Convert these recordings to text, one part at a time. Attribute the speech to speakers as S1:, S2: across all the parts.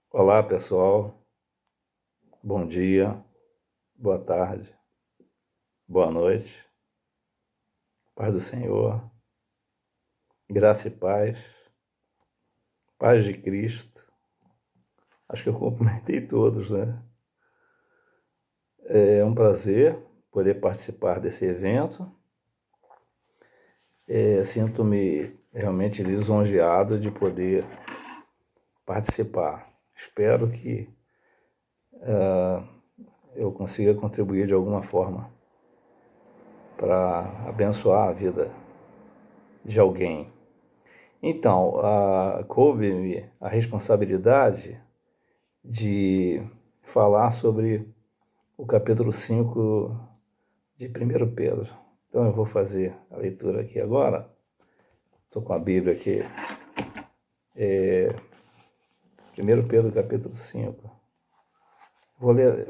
S1: Olá, pessoal. Bom dia, boa tarde, boa noite. Paz do Senhor, graça e paz, paz de Cristo. Acho que eu cumprimentei todos, né? É um prazer poder participar desse evento. Sinto-me realmente lisonjeado de poder participar. Espero que eu consiga contribuir de alguma forma para abençoar a vida de alguém. Então, coube-me a responsabilidade de falar sobre o capítulo 5 de 1 Pedro. Então eu vou fazer a leitura aqui agora. Estou com a Bíblia aqui. 1 Pedro capítulo 5. Vou ler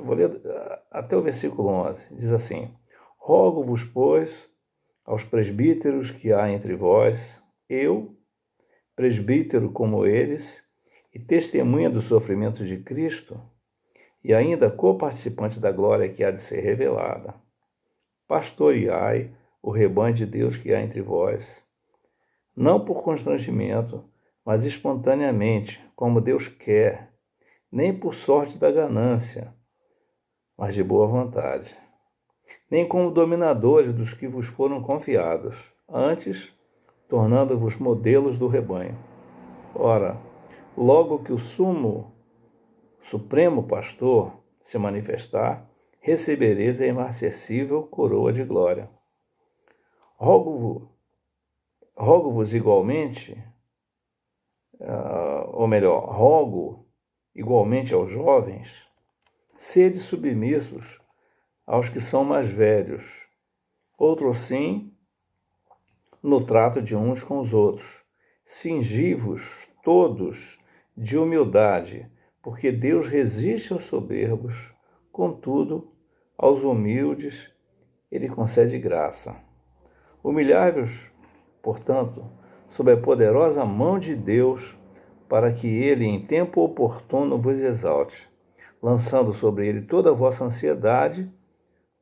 S1: até o versículo 11. Diz assim: Rogo-vos, pois, aos presbíteros que há entre vós, eu, presbítero como eles, e testemunha dos sofrimentos de Cristo, e ainda coparticipante da glória que há de ser revelada. Pastoreai o rebanho de Deus que há entre vós, não por constrangimento, mas espontaneamente, como Deus quer, nem por sorte da ganância, mas de boa vontade, nem como dominadores dos que vos foram confiados, antes tornando-vos modelos do rebanho. Ora, logo que o supremo pastor se manifestar, recebereis a imarcessível coroa de glória. Rogo-vos igualmente, rogo igualmente aos jovens, sede submissos aos que são mais velhos, outrossim no trato de uns com os outros. Cingi-vos todos de humildade, porque Deus resiste aos soberbos, contudo, aos humildes ele concede graça. Humilhai-vos, portanto, sob a poderosa mão de Deus, para que ele, em tempo oportuno, vos exalte, lançando sobre ele toda a vossa ansiedade,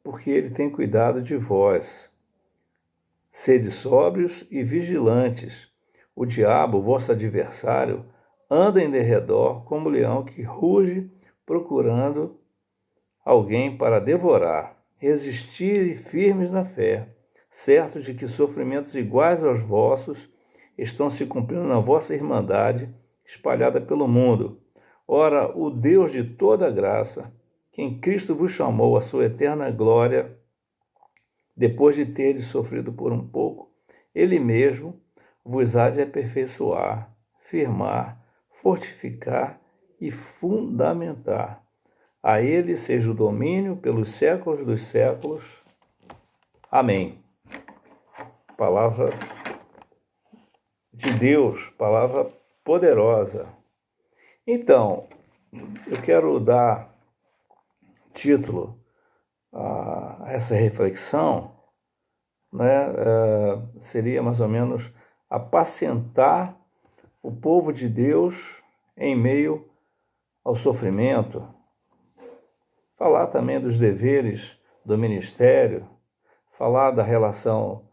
S1: porque ele tem cuidado de vós. Sede sóbrios e vigilantes. O diabo, vosso adversário, anda em derredor como leão que ruge, procurando alguém para devorar. Resistir firmes na fé, certos de que sofrimentos iguais aos vossos estão se cumprindo na vossa irmandade, espalhada pelo mundo. Ora, o Deus de toda graça, que em Cristo vos chamou à sua eterna glória, depois de terdes sofrido por um pouco, ele mesmo vos há de aperfeiçoar, firmar, fortificar e fundamentar. A ele seja o domínio pelos séculos dos séculos. Amém. Palavra de Deus, palavra poderosa. Então, eu quero dar título a essa reflexão, né? Seria mais ou menos apacentar o povo de Deus em meio ao sofrimento. Falar também dos deveres do ministério, falar da relação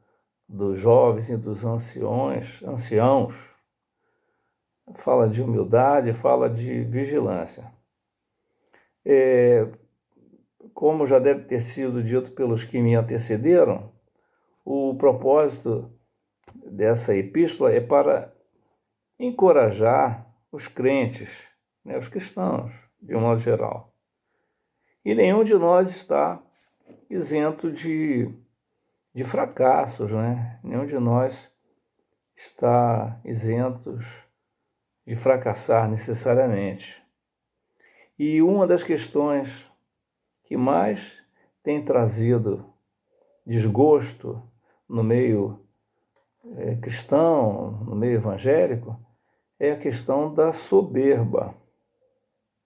S1: dos jovens e dos anciãos, fala de humildade, fala de vigilância. Como já deve ter sido dito pelos que me antecederam, o propósito dessa epístola é para encorajar os crentes, né, os cristãos, de um modo geral. E nenhum de nós está isento de fracassos, né? Nenhum de nós está isento de fracassar necessariamente. E uma das questões que mais tem trazido desgosto no meio cristão, no meio evangélico, é a questão da soberba,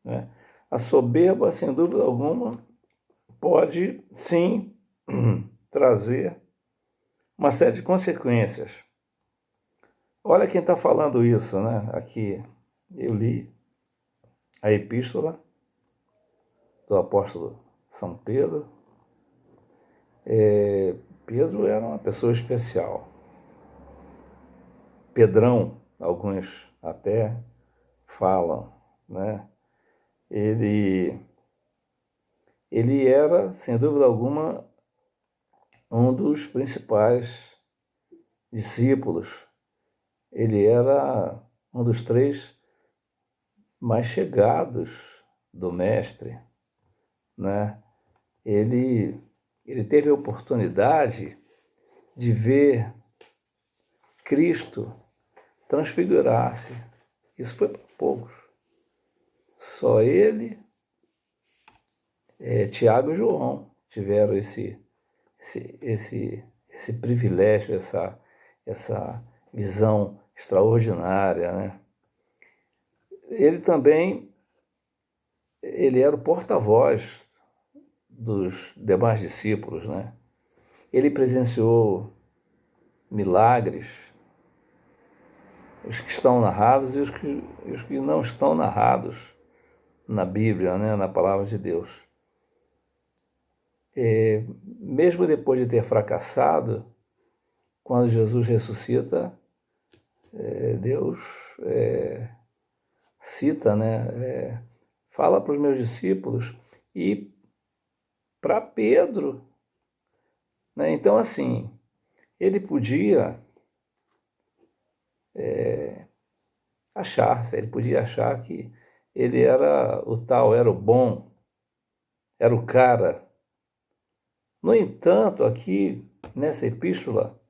S1: né? A soberba, sem dúvida alguma, pode sim trazer uma série de consequências. Olha quem está falando isso, né? Aqui eu li a epístola do apóstolo São Pedro. Pedro era uma pessoa especial. Pedrão, alguns até falam, né? Ele era, sem dúvida alguma, um dos principais discípulos. Ele era um dos 3 mais chegados do Mestre, né? Ele teve a oportunidade de ver Cristo transfigurar-se. Isso foi para poucos. Só ele, Tiago e João tiveram esse privilégio, essa visão extraordinária, né? Ele também era o porta-voz dos demais discípulos, né? Ele presenciou milagres, os que estão narrados e os que não estão narrados na Bíblia, né? Na palavra de Deus. Mesmo depois de ter fracassado, quando Jesus ressuscita, Deus cita, né? Fala para os meus discípulos e para Pedro, né? Então, assim, ele podia achar que ele era o tal, era o bom, era o cara. No entanto, aqui nessa epístola,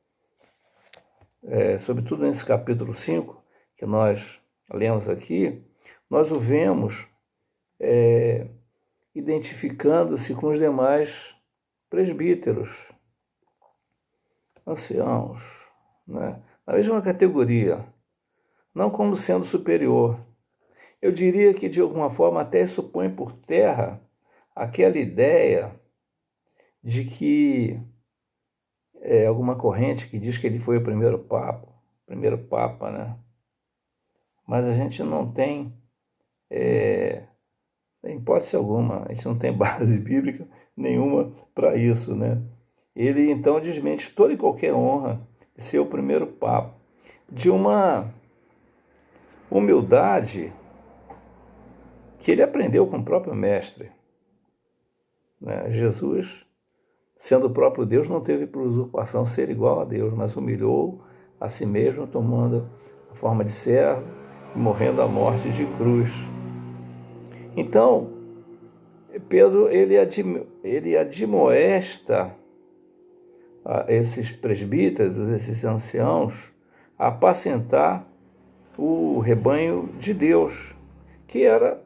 S1: sobretudo nesse capítulo 5, que nós lemos aqui, nós o vemos identificando-se com os demais presbíteros, anciãos, né? Na mesma categoria, não como sendo superior. Eu diria que, de alguma forma, até isso põe por terra aquela ideia de que alguma corrente que diz que ele foi o primeiro papa, né? Mas a gente não tem, em hipótese alguma, a gente não tem base bíblica nenhuma para isso, né? Ele, então, desmente toda e qualquer honra de ser o primeiro papa, de uma humildade que ele aprendeu com o próprio mestre, né? Jesus, sendo o próprio Deus, não teve por usurpação ser igual a Deus, mas humilhou a si mesmo, tomando a forma de servo e morrendo a morte de cruz. Então, Pedro, ele admoesta a esses presbíteros, esses anciãos, a apacentar o rebanho de Deus, que era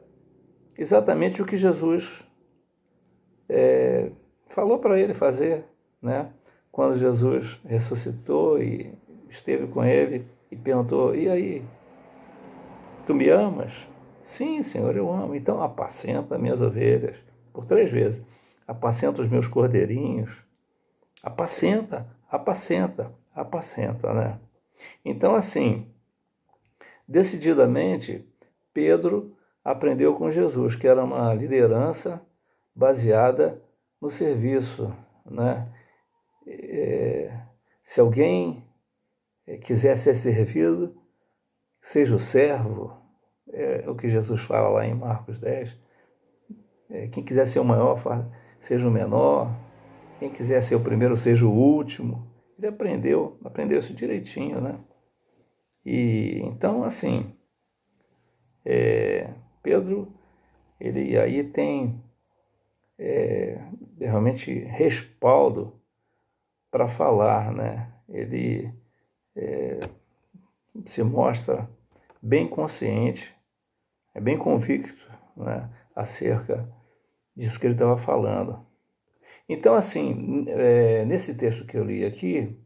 S1: exatamente o que Jesus falou para ele fazer, né? Quando Jesus ressuscitou e esteve com ele e perguntou: e aí, tu me amas? Sim, Senhor, eu amo. Então apacenta minhas ovelhas. Por 3 vezes. Apacenta os meus cordeirinhos. Apacenta, né? Então, assim, decididamente, Pedro aprendeu com Jesus, que era uma liderança baseada no serviço, né? Se alguém quiser ser servido, seja o servo, é o que Jesus fala lá em Marcos 10. Quem quiser ser o maior, seja o menor. Quem quiser ser o primeiro, seja o último. Ele aprendeu isso direitinho, né? E então, assim, Pedro, ele aí tem realmente respaldo para falar, né? Ele se mostra bem consciente, bem convicto, né, acerca disso que ele estava falando. Então, assim, nesse texto que eu li aqui,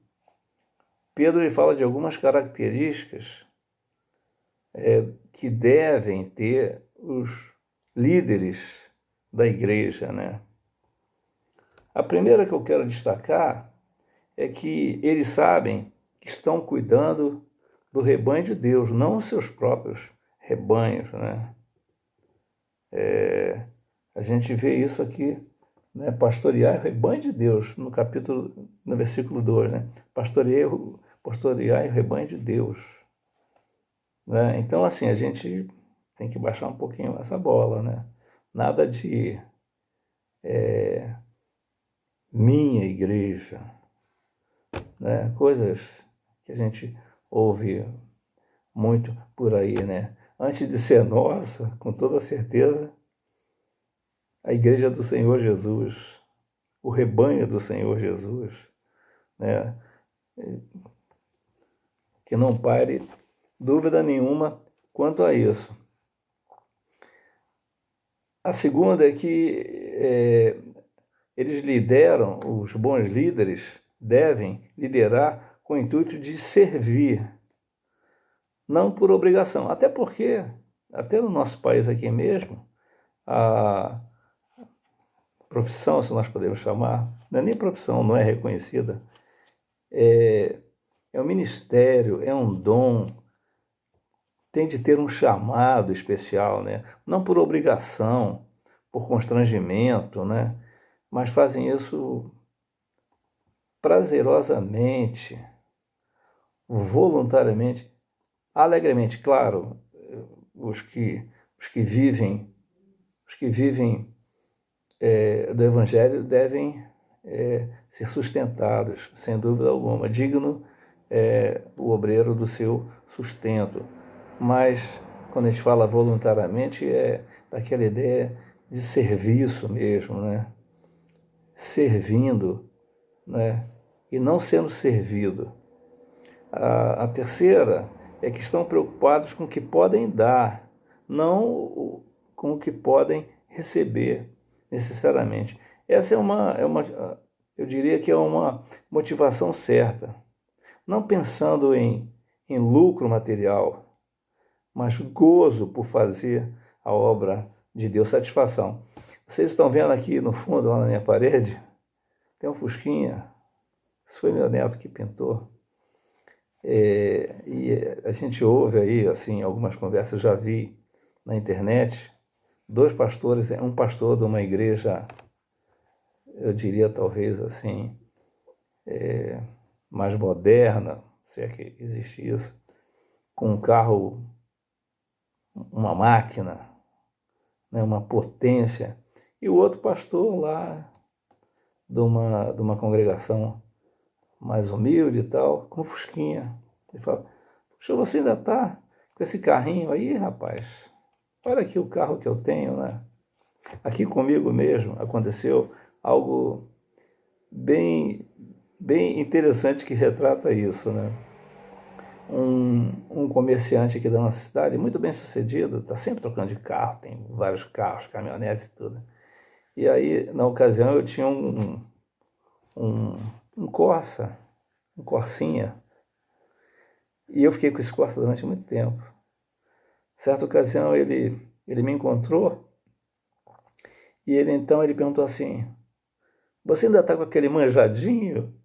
S1: Pedro ele fala de algumas características que devem ter os líderes da igreja, né? A primeira que eu quero destacar é que eles sabem que estão cuidando do rebanho de Deus, não os seus próprios rebanhos, né? A gente vê isso aqui, né? Pastorear o rebanho de Deus, no versículo 2, né? Pastorear o rebanho de Deus. Né? Então, assim, a gente tem que baixar um pouquinho essa bola, né? Nada de minha igreja, né? Coisas que a gente ouve muito por aí, né? Antes de ser nossa, com toda certeza, a igreja do Senhor Jesus, o rebanho do Senhor Jesus, né? Que não pare dúvida nenhuma quanto a isso. A segunda é que eles lideram, os bons líderes devem liderar com o intuito de servir, não por obrigação. Até porque, até no nosso país aqui mesmo, a profissão, se nós podemos chamar, não é nem profissão, não é reconhecida, é um ministério, é um dom, tem de ter um chamado especial, né? Não por obrigação, por constrangimento, né? Mas fazem isso prazerosamente, voluntariamente, alegremente. Claro, os que vivem, do Evangelho devem ser sustentados, sem dúvida alguma. Digno o obreiro do seu sustento. Mas, quando a gente fala voluntariamente, é daquela ideia de serviço mesmo, né? Servindo, né? E não sendo servido. A terceira é que estão preocupados com o que podem dar, não com o que podem receber, necessariamente. Essa eu diria que é uma motivação certa. Não pensando em lucro material, mas gozo por fazer a obra de Deus, satisfação. Vocês estão vendo aqui no fundo, lá na minha parede, tem um fusquinha. Isso foi meu neto que pintou. E a gente ouve aí, assim, algumas conversas, já vi na internet, dois pastores, um pastor de uma igreja, eu diria talvez assim, mais moderna, se é que existe isso, com um carro, uma máquina, né, uma potência, e o outro pastor lá de uma congregação mais humilde e tal, com fusquinha. Ele fala, puxa, você ainda está com esse carrinho aí, rapaz? Olha aqui o carro que eu tenho, né? Aqui comigo mesmo aconteceu algo bem, bem interessante que retrata isso, né? Um comerciante aqui da nossa cidade, muito bem sucedido, está sempre trocando de carro, tem vários carros, caminhonetes e tudo. E aí, na ocasião, eu tinha um Corsa, um Corsinha, e eu fiquei com esse Corsa durante muito tempo. Certa ocasião, ele me encontrou, e ele perguntou assim, você ainda está com aquele manjadinho?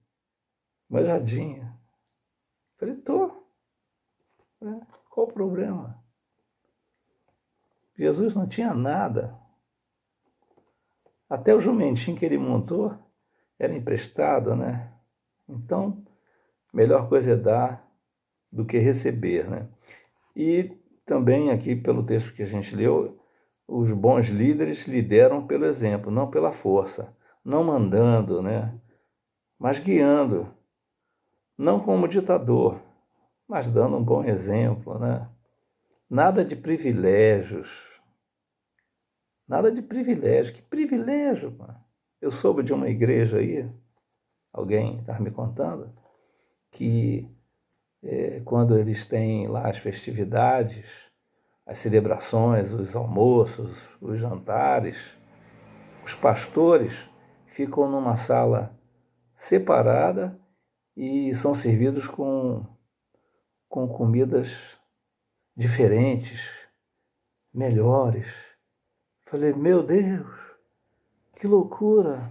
S1: Manjadinho. Eu falei, tô. Qual o problema? Jesus não tinha nada. Até o jumentinho que ele montou era emprestado, né? Então, melhor coisa é dar do que receber, né? E também aqui pelo texto que a gente leu, os bons líderes lideram pelo exemplo, não pela força, não mandando, né? Mas guiando, não como ditador, mas dando um bom exemplo, né? Nada de privilégios. Nada de privilégio. Que privilégio, mano? Eu soube de uma igreja aí, alguém estava me contando, que quando eles têm lá as festividades, as celebrações, os almoços, os jantares, os pastores ficam numa sala separada e são servidos com comidas diferentes, melhores. Falei, meu Deus, que loucura!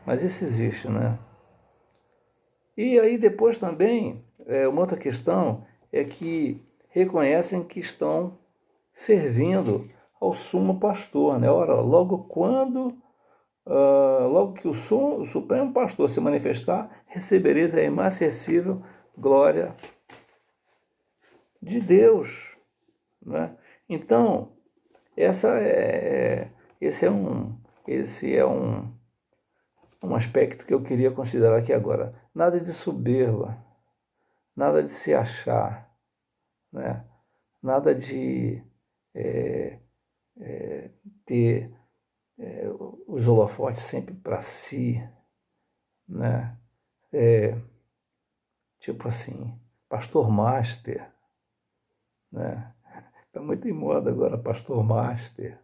S1: Mas isso existe, né? E aí depois também, uma outra questão é que reconhecem que estão servindo ao sumo pastor, né? Ora, logo que o supremo pastor se manifestar, recebereis a inacessível glória de Deus, né? Então, esse é um aspecto que eu queria considerar aqui agora. Nada de soberba, nada de se achar, né? Nada de ter os holofotes sempre para si, né? Tipo assim, pastor master, né? Está muito em moda agora, pastor master,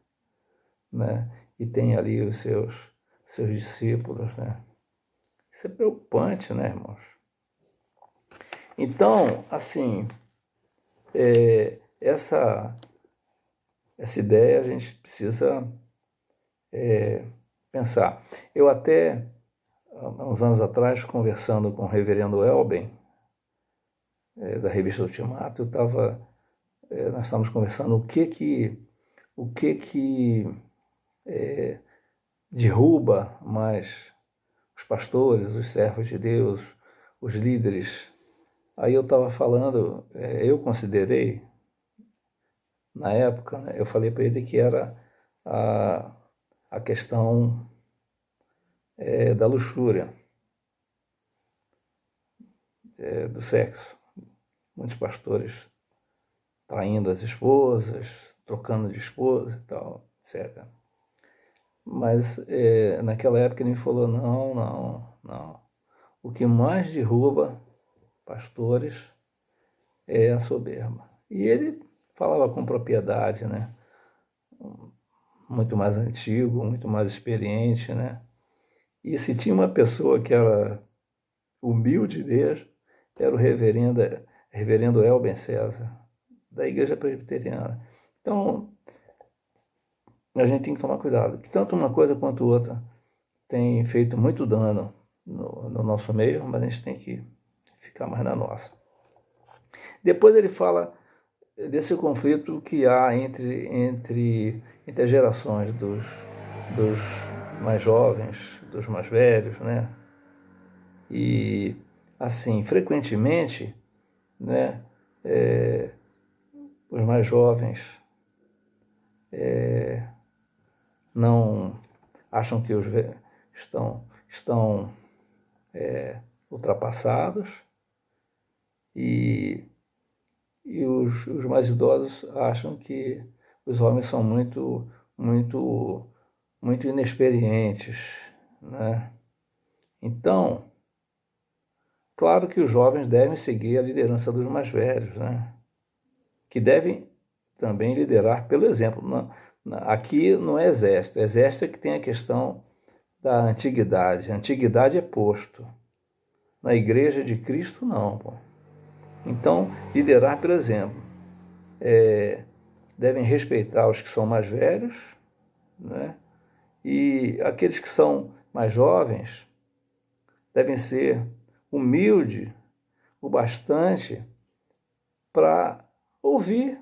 S1: né? E tem ali os seus discípulos, né? Isso é preocupante, né, irmãos? Então, assim, essa ideia a gente precisa pensar. Eu até, há uns anos atrás, conversando com o reverendo Elben, da revista Ultimato, nós estávamos conversando o que derruba mais os pastores, os servos de Deus, os líderes. Aí eu estava falando, eu considerei, na época, né, eu falei para ele que era a questão da luxúria, do sexo. Muitos pastores traindo as esposas, trocando de esposa e tal, etc. Mas naquela época ele me falou, não. O que mais derruba pastores é a soberba. E ele falava com propriedade, né? Muito mais antigo, muito mais experiente, né? E se tinha uma pessoa que era humilde mesmo, era o reverendo Elben César, da Igreja Presbiteriana. Então, a gente tem que tomar cuidado, que tanto uma coisa quanto outra tem feito muito dano no nosso meio, mas a gente tem que ficar mais na nossa. Depois ele fala desse conflito que há entre as gerações dos mais jovens, dos mais velhos, né? E, assim, frequentemente, né, os mais jovens não acham que estão ultrapassados e os mais idosos acham que os homens são muito inexperientes, né? Então, claro que os jovens devem seguir a liderança dos mais velhos, né? Que devem também liderar pelo exemplo. Aqui não é exército. Exército é que tem a questão da antiguidade. A antiguidade é posto. Na igreja de Cristo, não. Pô. Então, liderar pelo exemplo. Devem respeitar os que são mais velhos, né? E aqueles que são mais jovens devem ser humildes o bastante para ouvir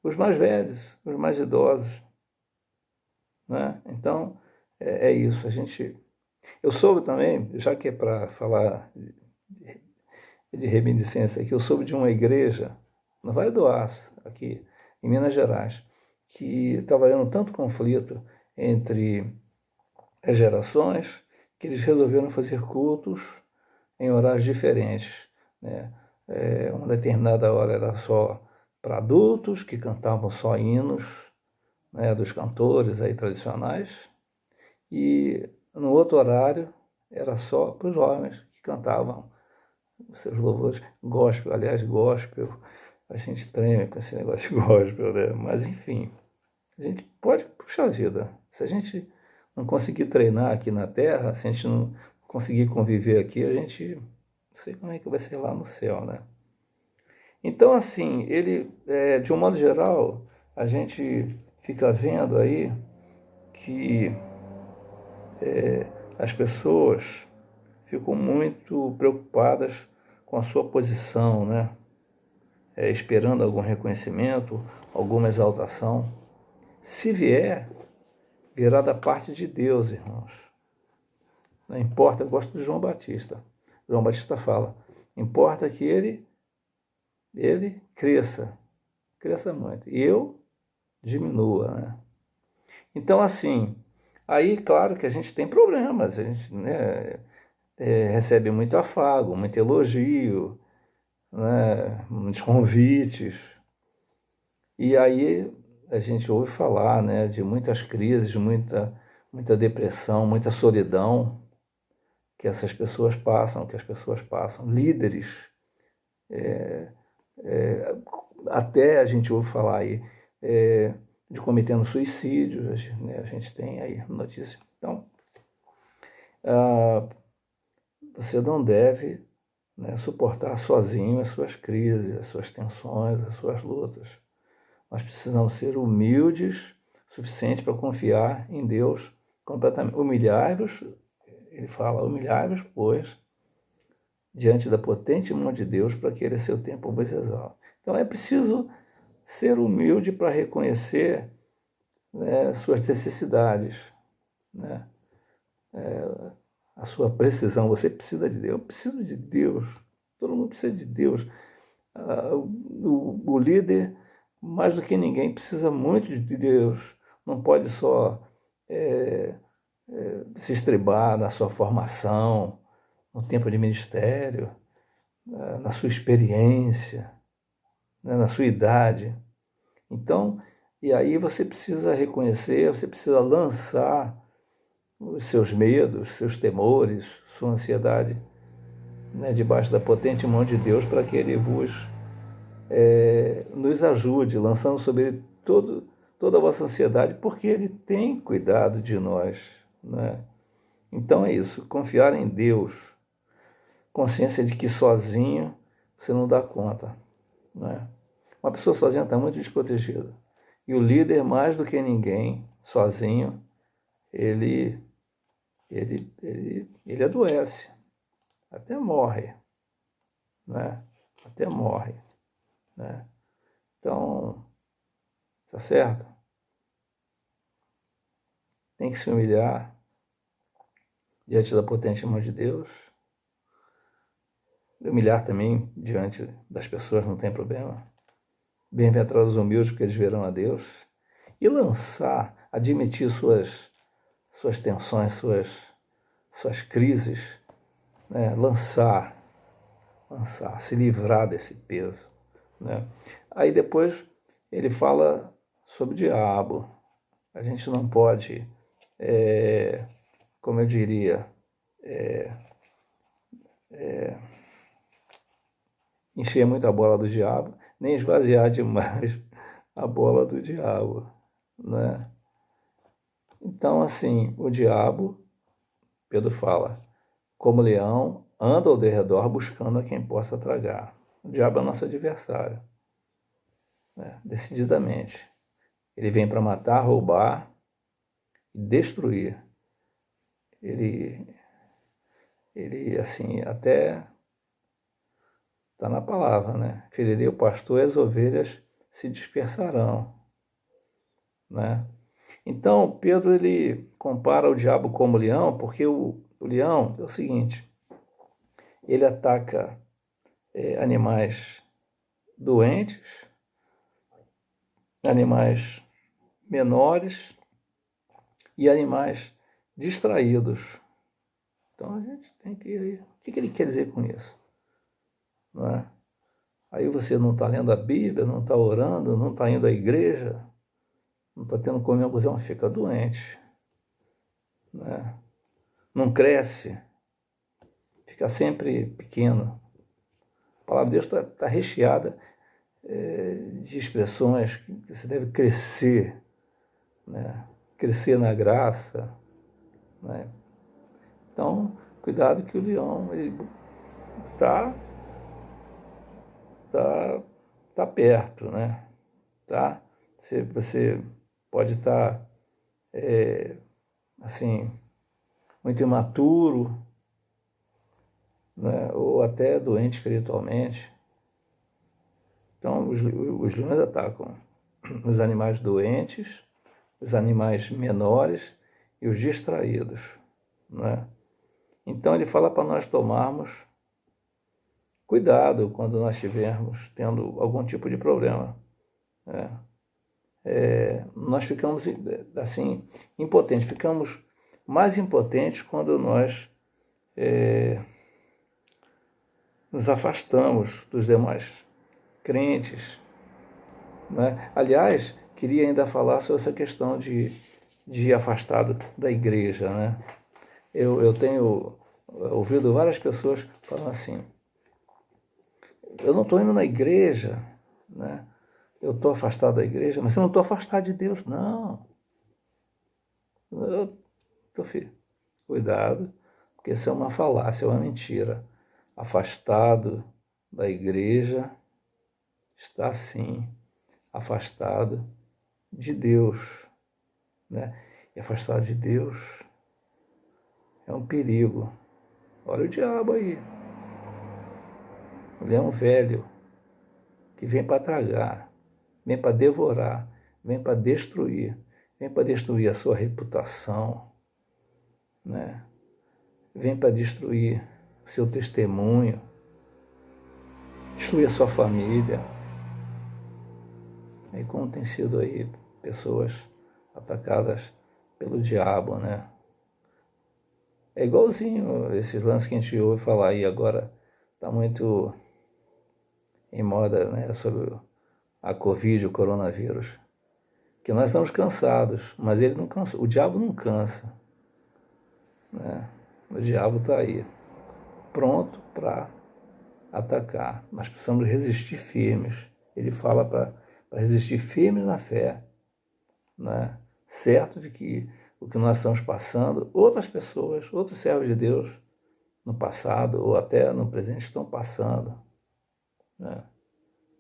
S1: os mais velhos, os mais idosos, né? Então, é isso. Eu soube também, já que é para falar de reminiscência aqui, eu soube de uma igreja no Vale do Aço, aqui em Minas Gerais, que estava havendo tanto conflito entre as gerações que eles resolveram fazer cultos em horários diferentes, né? Uma determinada hora era só para adultos, que cantavam só hinos, né, dos cantores aí tradicionais, e no outro horário era só para os jovens que cantavam seus louvores gospel. Aliás, gospel, a gente treme com esse negócio de gospel, né? Mas enfim, a gente pode puxar a vida. Se a gente não conseguir treinar aqui na Terra, se a gente não conseguir conviver aqui, a gente não sei como é que vai ser lá no céu, né? Então, assim, de um modo geral, a gente fica vendo aí que as pessoas ficam muito preocupadas com a sua posição, né? Esperando algum reconhecimento, alguma exaltação. Se vier, virá da parte de Deus, irmãos. Não importa, eu gosto de João Batista. João Batista fala, importa que ele cresça muito, e eu diminua, né? Então, assim, aí, claro que a gente tem problemas, a gente, né, recebe muito afago, muito elogio, né, muitos convites, e aí a gente ouve falar, né, de muitas crises, muita depressão, muita solidão que essas pessoas passam, que as pessoas passam, líderes, até a gente ouve falar aí de cometendo suicídios, né, a gente tem aí notícia. Então, você não deve, né, suportar sozinho as suas crises, as suas tensões, as suas lutas. Nós precisamos ser humildes o suficiente para confiar em Deus completamente. Humilhai-vos, ele fala, humilhai-vos, pois, diante da potente mão de Deus, para que ele, a seu tempo, vos exalte. Então é preciso ser humilde para reconhecer, né, suas necessidades, né? A sua precisão. Você precisa de Deus, eu preciso de Deus, todo mundo precisa de Deus. O líder, mais do que ninguém, precisa muito de Deus, não pode só se estribar na sua formação, no tempo de ministério, na sua experiência, né, na sua idade. Então, e aí você precisa reconhecer, você precisa lançar os seus medos, seus temores, sua ansiedade, né, debaixo da potente mão de Deus, para que Ele nos ajude, lançando sobre Ele toda a vossa ansiedade, porque Ele tem cuidado de nós, né? Então é isso, confiar em Deus, consciência de que sozinho você não dá conta, né? Uma pessoa sozinha está muito desprotegida. E o líder, mais do que ninguém, sozinho, ele adoece, até morre, né? Até morre, né? Então, tá certo? Tem que se humilhar diante da potente mão de Deus. Humilhar também diante das pessoas, não tem problema. Bem-aventurados os humildes, porque eles verão a Deus. E lançar, admitir suas tensões, suas crises, né? Lançar, se livrar desse peso, né? Aí depois ele fala sobre o diabo. A gente não pode, como eu diria, encher muito a bola do diabo, nem esvaziar demais a bola do diabo, né? Então, assim, o diabo, Pedro fala, como leão, anda ao derredor buscando a quem possa tragar. O diabo é nosso adversário, né? Decididamente. Ele vem para matar, roubar e destruir. Ele assim, até está na palavra, né? Ferirei o pastor e as ovelhas se dispersarão, né? Então, Pedro, ele compara o diabo como leão, porque o leão é o seguinte, ele ataca animais doentes, animais menores e animais distraídos. Então, a gente tem que... O que ele quer dizer com isso? Não é? Aí você não está lendo a Bíblia, não está orando, não está indo à igreja, não está tendo comunhão, fica doente, né? Não cresce, fica sempre pequeno. A palavra de Deus está recheada de expressões que você deve crescer, né? Crescer na graça, né? Então, cuidado que o leão está tá perto, né? Tá? Você pode estar assim, muito imaturo, né? Ou até doente espiritualmente. Então, os leões atacam os animais doentes, os animais menores e os distraídos, né? Então ele fala para nós tomarmos cuidado quando nós estivermos tendo algum tipo de problema, né? Nós ficamos assim impotentes, ficamos mais impotentes quando nós nos afastamos dos demais crentes, né? Aliás, queria ainda falar sobre essa questão de ir afastado da igreja, né? Eu tenho ouvido várias pessoas falando assim: eu não estou indo na igreja, né? Eu estou afastado da igreja, mas eu não estou afastado de Deus, não. Filho, cuidado, porque isso é uma falácia, é uma mentira. Afastado da igreja está sim afastado de Deus, né? E afastado de Deus é um perigo. Olha o diabo aí, o leão velho que vem para tragar, vem para devorar, vem para destruir a sua reputação, né? Vem para destruir o seu testemunho, destruir a sua família. E como tem sido aí pessoas atacadas pelo diabo, né? É igualzinho esses lances que a gente ouve falar aí agora, está muito em moda, né, sobre a Covid, o coronavírus. Que nós estamos cansados, mas ele não cansa, o diabo não cansa, né? O diabo está aí, pronto para atacar. Nós precisamos resistir firmes. Ele fala para resistir firmes na fé, né? Certo de que o que nós estamos passando, outras pessoas, outros servos de Deus, no passado ou até no presente estão passando, né?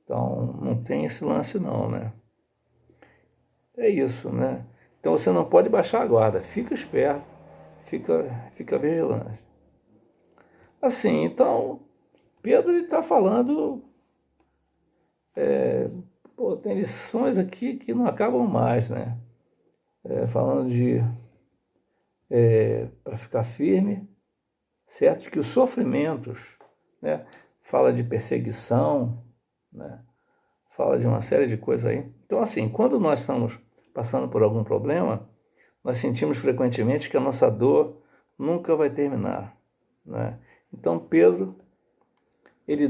S1: Então, não tem esse lance não, né? É isso, né? Então, você não pode baixar a guarda, fica esperto, fica vigilante. Assim, então, Pedro está falando, tem lições aqui que não acabam mais, né? Falando de, para ficar firme, certo? Que os sofrimentos, né? Fala de perseguição, né? Fala de uma série de coisas aí. Então, assim, quando nós estamos passando por algum problema, nós sentimos frequentemente que a nossa dor nunca vai terminar, né? Então, Pedro, ele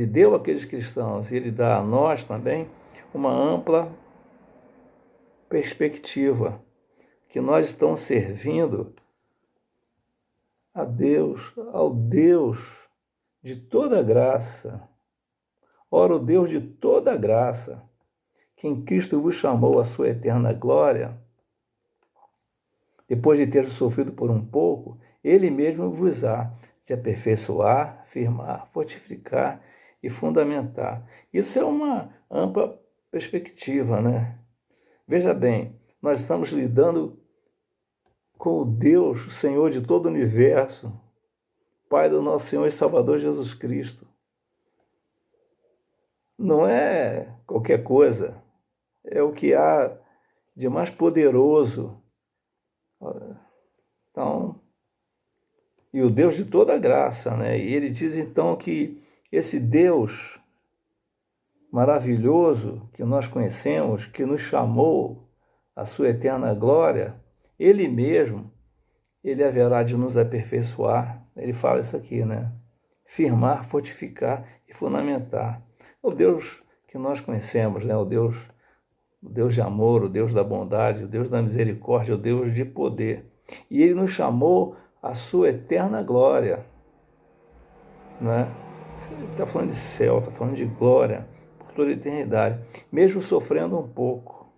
S1: deu àqueles cristãos e ele dá a nós também uma ampla perspectiva, que nós estamos servindo a Deus, ao Deus de toda graça. Ora, o Deus de toda graça, que em Cristo vos chamou à sua eterna glória, depois de ter sofrido por um pouco, ele mesmo vos há de aperfeiçoar, firmar, fortificar e fundamentar. Isso é uma ampla perspectiva, né? Veja bem, nós estamos lidando com o Deus, o Senhor de todo o universo, Pai do nosso Senhor e Salvador Jesus Cristo. Não é qualquer coisa, é o que há de mais poderoso. Então, e o Deus de toda graça, né? E ele diz então que esse Deus maravilhoso que nós conhecemos, que nos chamou à sua eterna glória, ele mesmo, ele haverá de nos aperfeiçoar. Ele fala isso aqui, né? Firmar, fortificar e fundamentar. O Deus que nós conhecemos, né? O Deus de amor, o Deus da bondade, o Deus da misericórdia, o Deus de poder. E ele nos chamou à sua eterna glória, né? Ele está falando de céu, está falando de glória por toda a eternidade, mesmo sofrendo um pouco,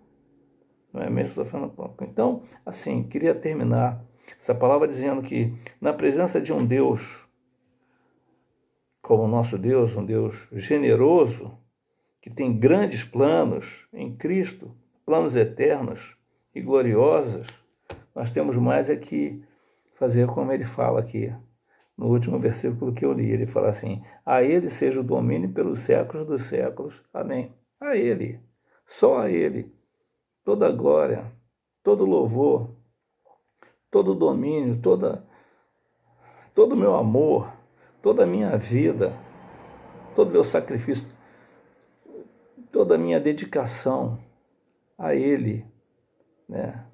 S1: não é? Mesmo sofrendo um pouco. Então, assim, queria terminar essa palavra dizendo que na presença de um Deus como o nosso Deus, um Deus generoso, que tem grandes planos em Cristo, planos eternos e gloriosos, nós temos mais é que fazer como ele fala aqui, no último versículo que eu li. Ele fala assim: a ele seja o domínio pelos séculos dos séculos. Amém. A ele, só a ele, toda a glória, todo o louvor, todo o domínio, todo o meu amor, toda a minha vida, todo o meu sacrifício, toda a minha dedicação a Ele, né?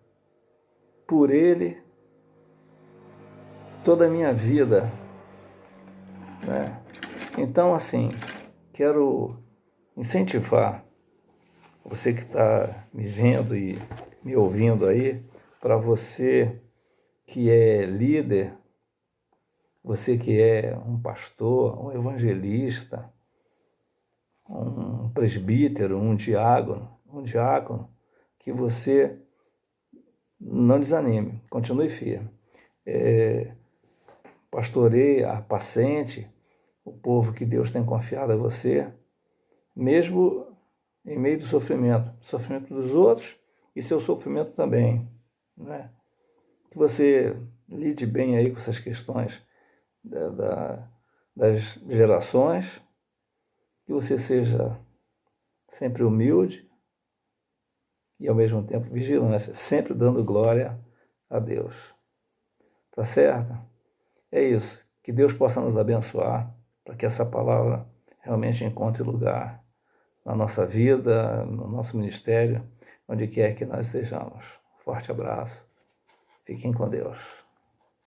S1: Por Ele, toda a minha vida, né? Então, assim, quero incentivar você que está me vendo e me ouvindo aí, para você que é líder, você que é um pastor, um evangelista, um presbítero, um diácono, que você não desanime, continue firme. Pastoreie, apacente o povo que Deus tem confiado a você, mesmo em meio do sofrimento dos outros e seu sofrimento também, né? Que você lide bem aí com essas questões das gerações, que você seja sempre humilde e ao mesmo tempo vigilância, sempre dando glória a Deus. Tá certo? É isso. Que Deus possa nos abençoar para que essa palavra realmente encontre lugar na nossa vida, no nosso ministério, onde quer que nós estejamos. Forte abraço. Fiquem com Deus.